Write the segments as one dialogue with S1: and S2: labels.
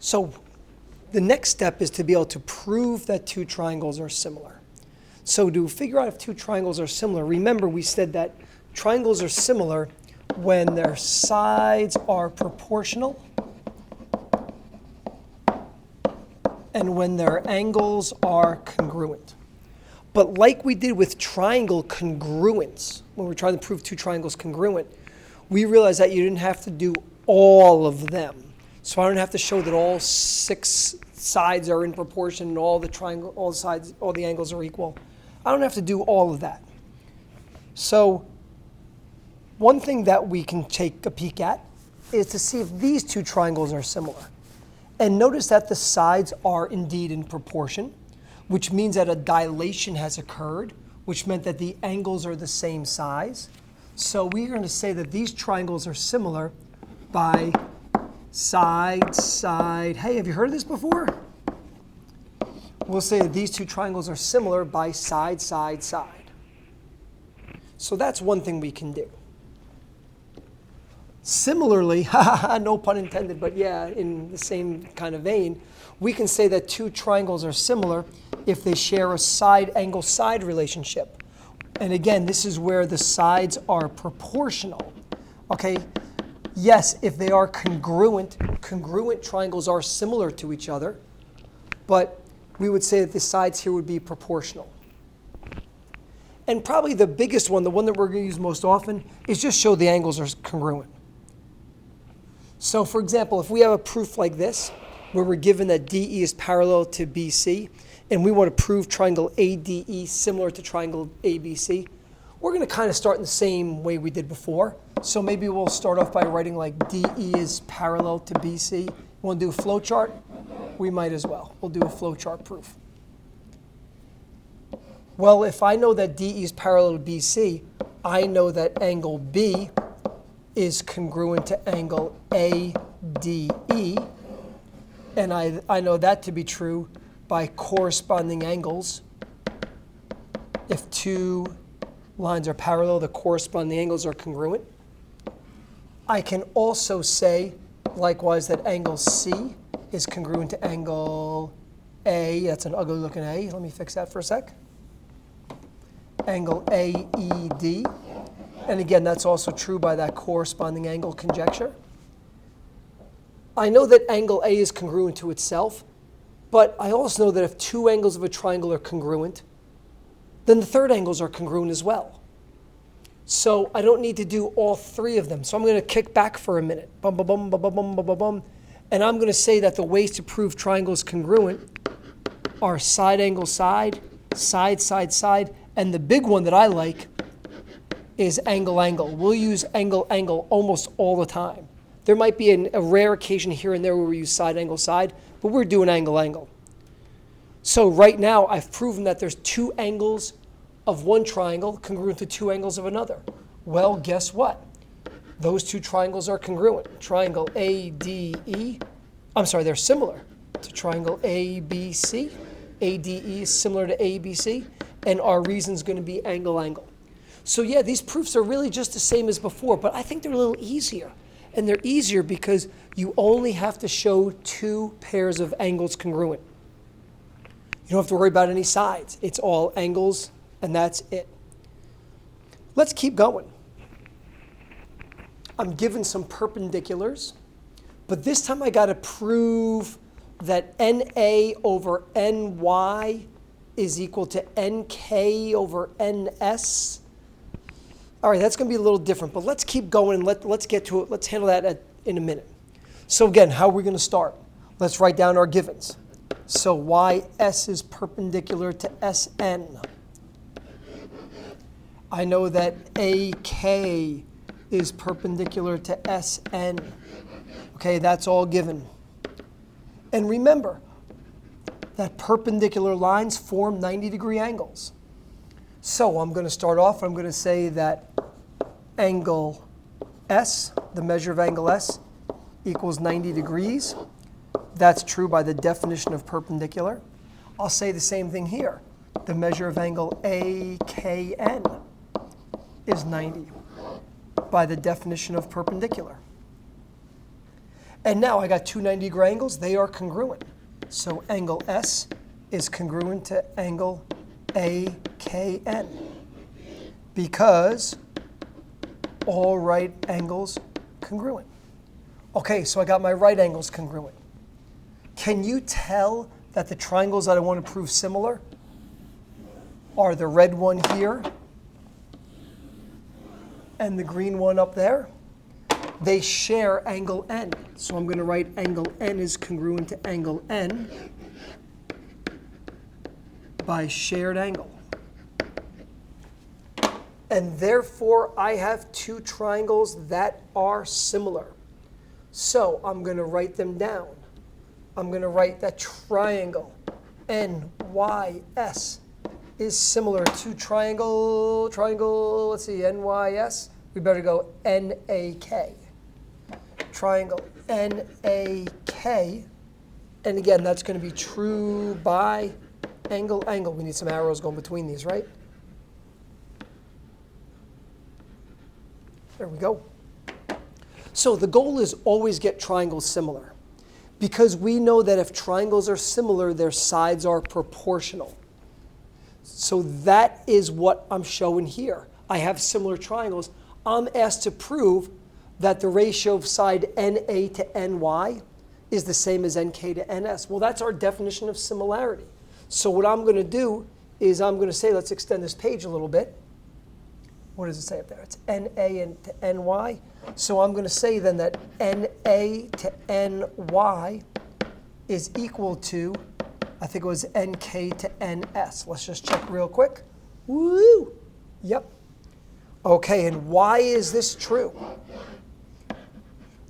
S1: So the next step is to be able to prove that two triangles are similar. So to figure out if two triangles are similar, remember we said that triangles are similar when their sides are proportional and when their angles are congruent. But like we did with triangle congruence, when we're trying to prove two triangles congruent, we realized that you didn't have to do all of them. So I don't have to show that all 6 sides are in proportion and all the angles are equal. I don't have to do all of that. So one thing that we can take a peek at is to see if these two triangles are similar. And notice that the sides are indeed in proportion, which means that a dilation has occurred, which meant that the angles are the same size. So we're going to say that these triangles are similar by side, side. Hey, have you heard of this before? We'll say that these two triangles are similar by side, side, side. So that's one thing we can do. Similarly, no pun intended, but yeah, in the same kind of vein, we can say that two triangles are similar if they share a side angle side relationship. And again, this is where the sides are proportional. Okay? Yes, if they are congruent triangles are similar to each other, but we would say that the sides here would be proportional. And probably the biggest one, the one that we're going to use most often, is just show the angles are congruent. So for example, if we have a proof like this, where we're given that DE is parallel to BC, and we want to prove triangle ADE similar to triangle ABC, we're going to kind of start in the same way we did before. So maybe we'll start off by writing like DE is parallel to BC. You want to do a flow chart? We might as well. We'll do a flow chart proof. Well, if I know that DE is parallel to BC, I know that angle B is congruent to angle ADE. And I know that to be true by corresponding angles. If two lines are parallel, the corresponding angles are congruent. I can also say, likewise, that angle C is congruent to angle A. That's an ugly looking A. Let me fix that for a sec. Angle AED. And again, that's also true by that corresponding angle conjecture. I know that angle A is congruent to itself, but I also know that if two angles of a triangle are congruent, then the third angles are congruent as well. So I don't need to do all 3 of them. So I'm going to kick back for a minute. Bum, bum, bum, bum, bum, bum, bum, bum, bum. And I'm going to say that the ways to prove triangles congruent are side angle side, side, side, side, and the big one that I like is angle angle. We'll use angle angle almost all the time. There might be a rare occasion here and there where we use side angle side, but we're doing angle angle. So right now I've proven that there's 2 angles of one triangle congruent to 2 angles of another. Well, guess what? Those 2 triangles are congruent. Triangle ADE, they're similar to triangle ABC. ADE is similar to ABC, and our reason is going to be angle angle. So yeah, these proofs are really just the same as before, but I think they're a little easier. And they're easier because you only have to show 2 pairs of angles congruent. You don't have to worry about any sides. It's all angles, and that's it. Let's keep going. I'm given some perpendiculars, but this time I got to prove that NA over NY is equal to NK over NS. All right, that's going to be a little different, but let's keep going and let's get to it. Let's handle that in a minute. So again, how are we going to start? Let's write down our givens. So YS is perpendicular to SN. I know that AK is perpendicular to SN. Okay, that's all given. And remember that perpendicular lines form 90-degree angles. So I'm going to start off, I'm going to say that angle S, the measure of angle S, equals 90 degrees. That's true by the definition of perpendicular. I'll say the same thing here. The measure of angle AKN is 90 by the definition of perpendicular. And now I got two 90-degree angles. They are congruent. So angle S is congruent to angle AKN because all right angles congruent. Okay, so I got my right angles congruent. Can you tell that the triangles that I want to prove similar are the red one here and the green one up there? They share angle N. So I'm going to write angle N is congruent to angle N by shared angle. And therefore, I have two triangles that are similar. So I'm going to write them down. I'm going to write that triangle NYS is similar to triangle, let's see, NYS. We better go NAK. Triangle NAK. And again, that's going to be true by angle. We need some arrows going between these, right? There we go. So the goal is always get triangles similar, because we know that if triangles are similar, their sides are proportional. So that is what I'm showing here. I have similar triangles. I'm asked to prove that the ratio of side NA to NY is the same as NK to NS. Well, that's our definition of similarity. So what I'm going to do is I'm going to say, let's extend this page a little bit. What does it say up there? It's NA to NY. So I'm going to say then that NA to NY is equal to, I think it was NK to NS. Let's just check real quick. Woo! Yep. Okay, and why is this true?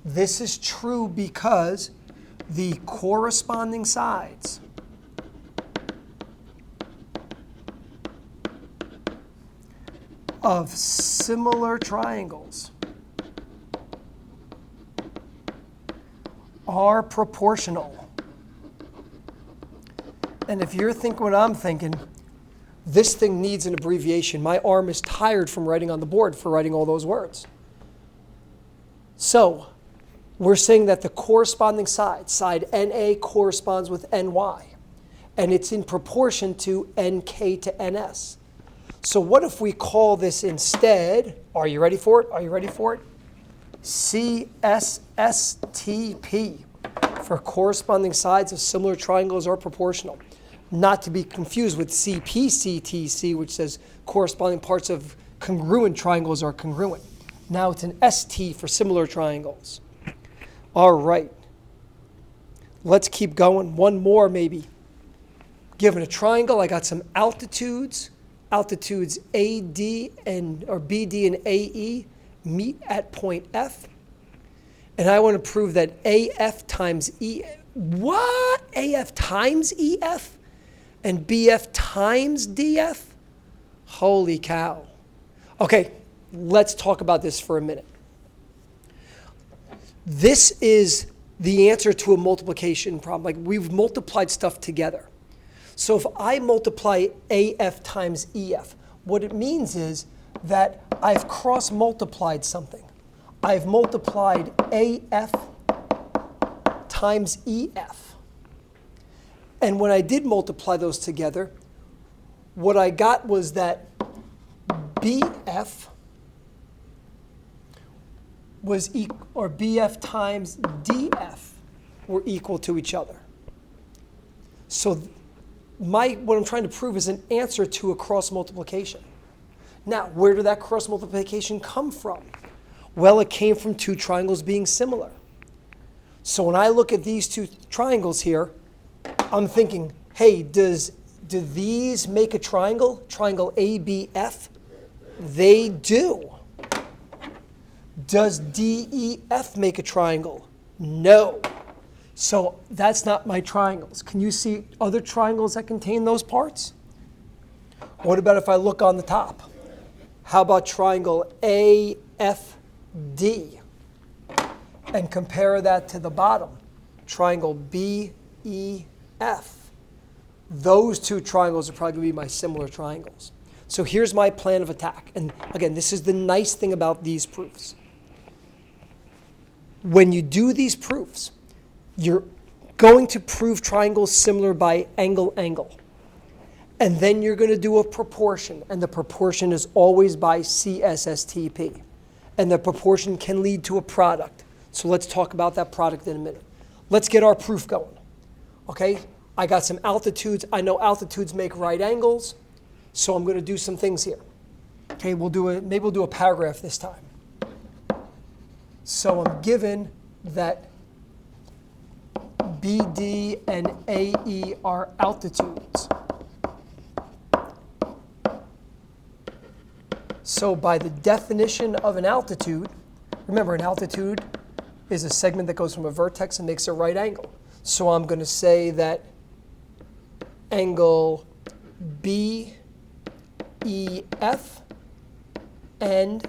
S1: This is true because the corresponding sides of similar triangles are proportional. And if you're thinking what I'm thinking, this thing needs an abbreviation. My arm is tired from writing on the board for writing all those words. So we're saying that the corresponding side, side NA corresponds with NY, and it's in proportion to NK to NS. So what if we call this instead, are you ready for it? Are you ready for it? CSSTP, for corresponding sides of similar triangles are proportional. Not to be confused with CPCTC, which says corresponding parts of congruent triangles are congruent. Now it's an ST for similar triangles. All right. Let's keep going. One more maybe. Given a triangle, I got some altitudes. Altitudes AD or BD and AE meet at point F. And I want to prove that AF times what? AF times EF and BF times DF? Holy cow. Okay, let's talk about this for a minute. This is the answer to a multiplication problem. Like, we've multiplied stuff together. So if I multiply AF times EF, what it means is that I've cross-multiplied something. I've multiplied AF times EF. And when I did multiply those together, what I got was that BF was or BF times DF were equal to each other. So what I'm trying to prove is an answer to a cross multiplication. Now, where did that cross multiplication come from? Well, it came from two triangles being similar. So when I look at these two triangles here, I'm thinking, hey, do these make a triangle? Triangle ABF? They do. Does DEF make a triangle? No. So that's not my triangles. Can you see other triangles that contain those parts? What about if I look on the top? How about triangle AFD? And compare that to the bottom, triangle BEF. Those two triangles are probably going to be my similar triangles. So here's my plan of attack. And again, this is the nice thing about these proofs. when you do these proofs, you're going to prove triangles similar by angle. And then you're going to do a proportion, and the proportion is always by CSSTP. And the proportion can lead to a product. So let's talk about that product in a minute. Let's get our proof going. Okay, I got some altitudes. I know altitudes make right angles, so I'm going to do some things here. Okay, maybe we'll do a paragraph this time. So I'm given that BD and AE are altitudes. So by the definition of an altitude, remember an altitude is a segment that goes from a vertex and makes a right angle. So I'm going to say that angle BEF and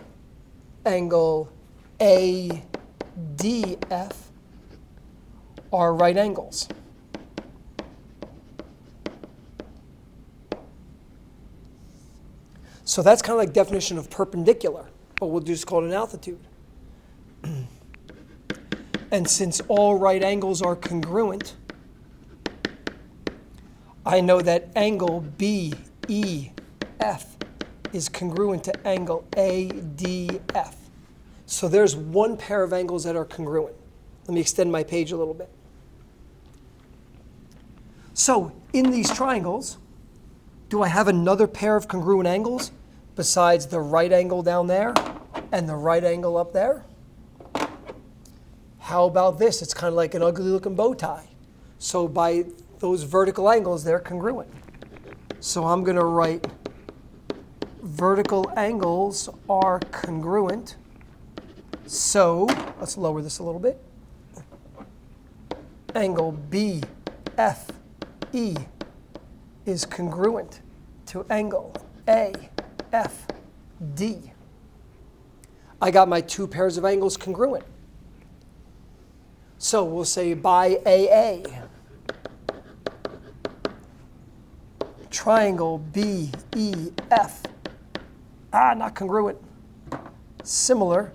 S1: angle ADF are right angles. So that's kind of like definition of perpendicular, but we'll just call it an altitude. And since all right angles are congruent, I know that angle BEF is congruent to angle ADF. So there's one pair of angles that are congruent. Let me extend my page a little bit. So in these triangles, do I have another pair of congruent angles besides the right angle down there and the right angle up there? How about this? It's kind of like an ugly looking bow tie. So by those vertical angles, they're congruent. So I'm going to write vertical angles are congruent. So let's lower this a little bit. Angle BFE is congruent to angle AFD. I got my two pairs of angles congruent. So we'll say by AA, triangle BEF, not congruent, similar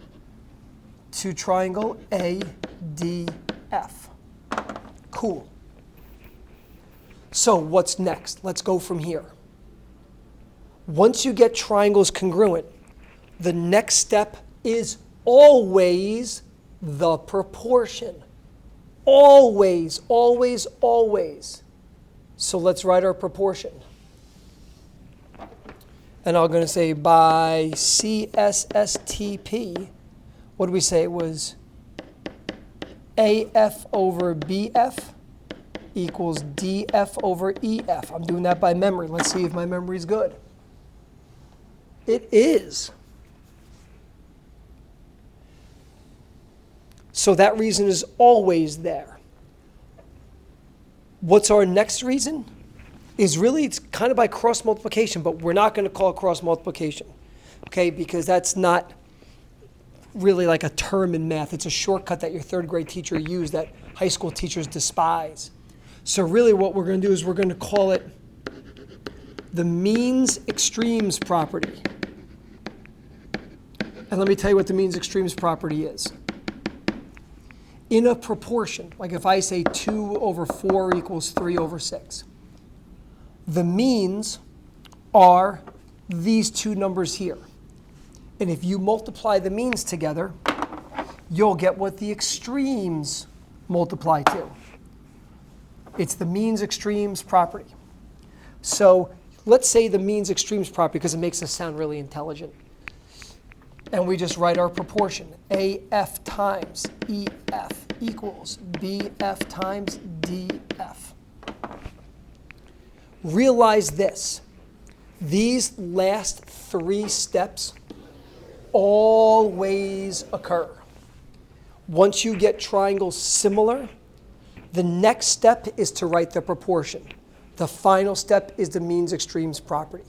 S1: to triangle ADF. Cool. So what's next? Let's go from here. Once you get triangles congruent, the next step is always the proportion. Always, always, always. So let's write our proportion. And I'm going to say by CSSTP, what did we say? It was AF over BF equals DF over EF. I'm doing that by memory. Let's see if my memory is good. It is. So that reason is always there. What's our next reason? Is really, it's kind of by cross multiplication, but we're not going to call it cross multiplication, okay? Because that's not really like a term in math. It's a shortcut that your third grade teacher used that high school teachers despise. So really what we're going to do is we're going to call it the means extremes property. And let me tell you what the means extremes property is. In a proportion, like if I say 2 over 4 equals 3 over 6, the means are these two numbers here. And if you multiply the means together, you'll get what the extremes multiply to. It's the means extremes property. So let's say the means extremes property because it makes us sound really intelligent. And we just write our proportion. AF times EF equals BF times DF. Realize this. These last three steps always occur. Once you get triangles similar, the next step is to write the proportion. The final step is the means extremes property.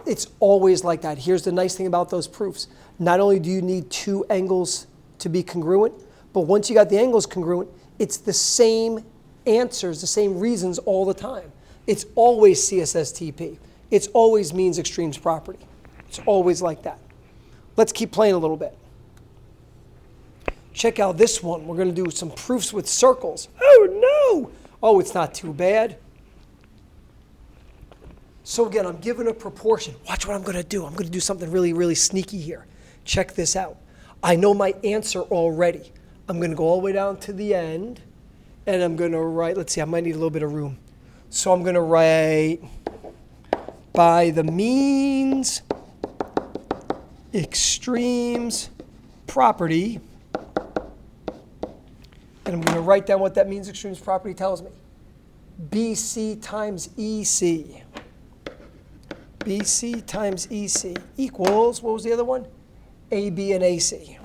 S1: It's always like that. Here's the nice thing about those proofs. Not only do you need two angles to be congruent, but once you got the angles congruent, it's the same answers, the same reasons all the time. It's always CSSTP. It's always means extremes property. It's always like that. Let's keep playing a little bit. Check out this one. We're going to do some proofs with circles. Oh, no. Oh, it's not too bad. So again, I'm given a proportion. Watch what I'm going to do. I'm going to do something really, really sneaky here. Check this out. I know my answer already. I'm going to go all the way down to the end, and I'm going to write, let's see, I might need a little bit of room. So I'm going to write by the means, extremes, property, and I'm going to write down what that means extremes property tells me. BC times EC. BC times EC equals, what was the other one? AB and AC.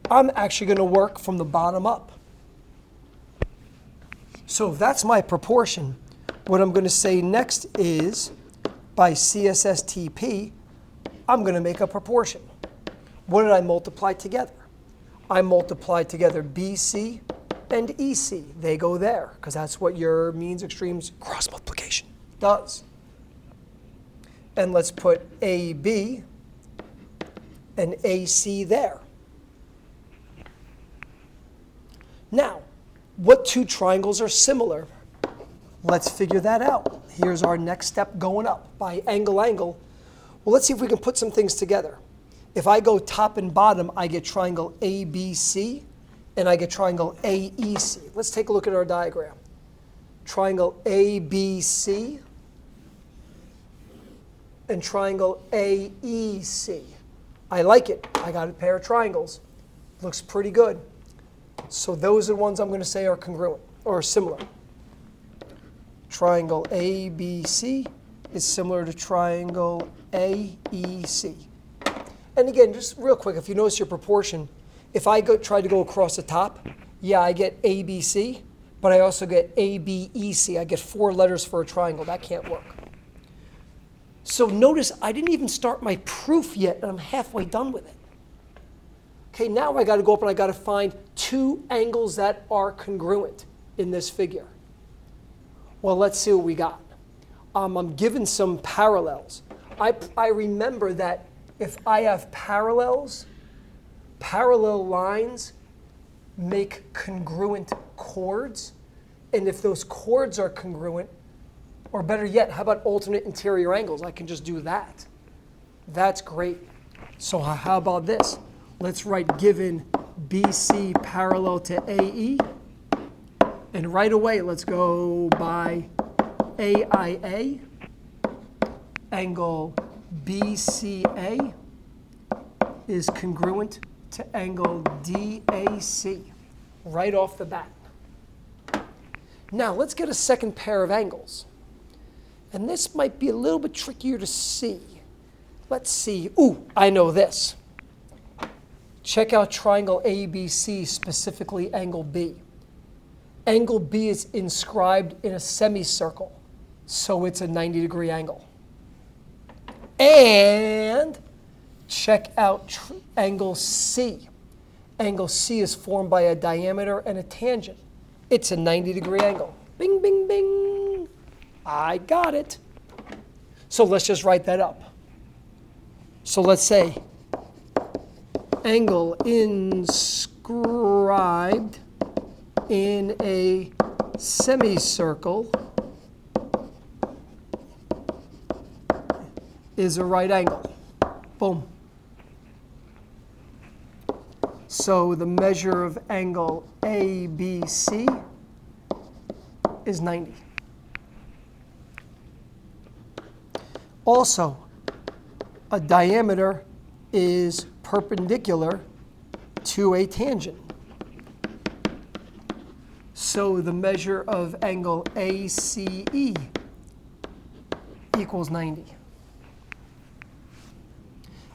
S1: I'm actually going to work from the bottom up. So if that's my proportion, what I'm going to say next is, by CSSTP, I'm going to make a proportion. What did I multiply together? I multiplied together BC and EC. They go there, because that's what your means extremes cross multiplication does. And let's put AB and AC there. Now, what two triangles are similar? Let's figure that out. Here's our next step going up by angle. Well, let's see if we can put some things together. If I go top and bottom, I get triangle ABC and I get triangle AEC. Let's take a look at our diagram. Triangle ABC and triangle AEC. I like it. I got a pair of triangles. Looks pretty good. So those are the ones I'm going to say are congruent or similar. Triangle ABC is similar to triangle AEC. And again, just real quick, if you notice your proportion, if I try to go across the top, yeah, I get ABC, but I also get ABEC. I get 4 letters for a triangle. That can't work. So notice I didn't even start my proof yet, and I'm halfway done with it. Okay, now I got to go up and I got to find 2 angles that are congruent in this figure. Well, let's see what we got. I'm given some parallels. I remember that if I have parallels, parallel lines make congruent chords. And if those chords are congruent, or better yet, how about alternate interior angles? I can just do that. That's great. So how about this? Let's write given BC parallel to AE. And right away, let's go by AIA, angle BCA is congruent to angle DAC, right off the bat. Now, let's get a second pair of angles. And this might be a little bit trickier to see. Let's see. Ooh, I know this. Check out triangle ABC, specifically angle B. Angle B is inscribed in a semicircle, so it's a 90-degree angle. And check out angle C. Angle C is formed by a diameter and a tangent. It's a 90-degree angle. Bing, bing, bing. I got it. So let's just write that up. So let's say angle inscribed in a semicircle is a right angle. Boom. So the measure of angle ABC is 90. Also, a diameter is perpendicular to a tangent. So the measure of angle ACE equals 90.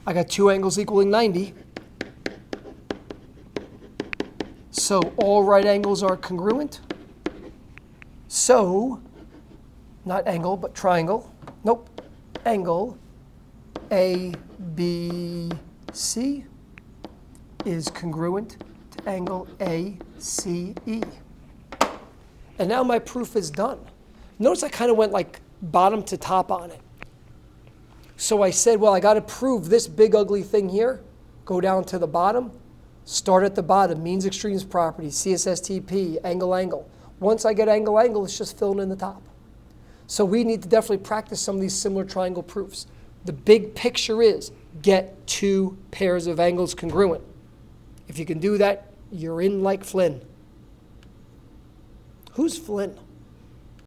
S1: I got 2 angles equaling 90. So all right angles are congruent. So, not angle, but triangle. Nope. Angle ABC is congruent to angle ACE. And now my proof is done. Notice I kind of went like bottom to top on it. So I said, well, I got to prove this big ugly thing here, go down to the bottom. Start at the bottom, means extremes property, CSSTP, angle. Once I get angle, it's just filling in the top. So we need to definitely practice some of these similar triangle proofs. The big picture is get 2 pairs of angles congruent. If you can do that, you're in like Flynn. Who's Flynn?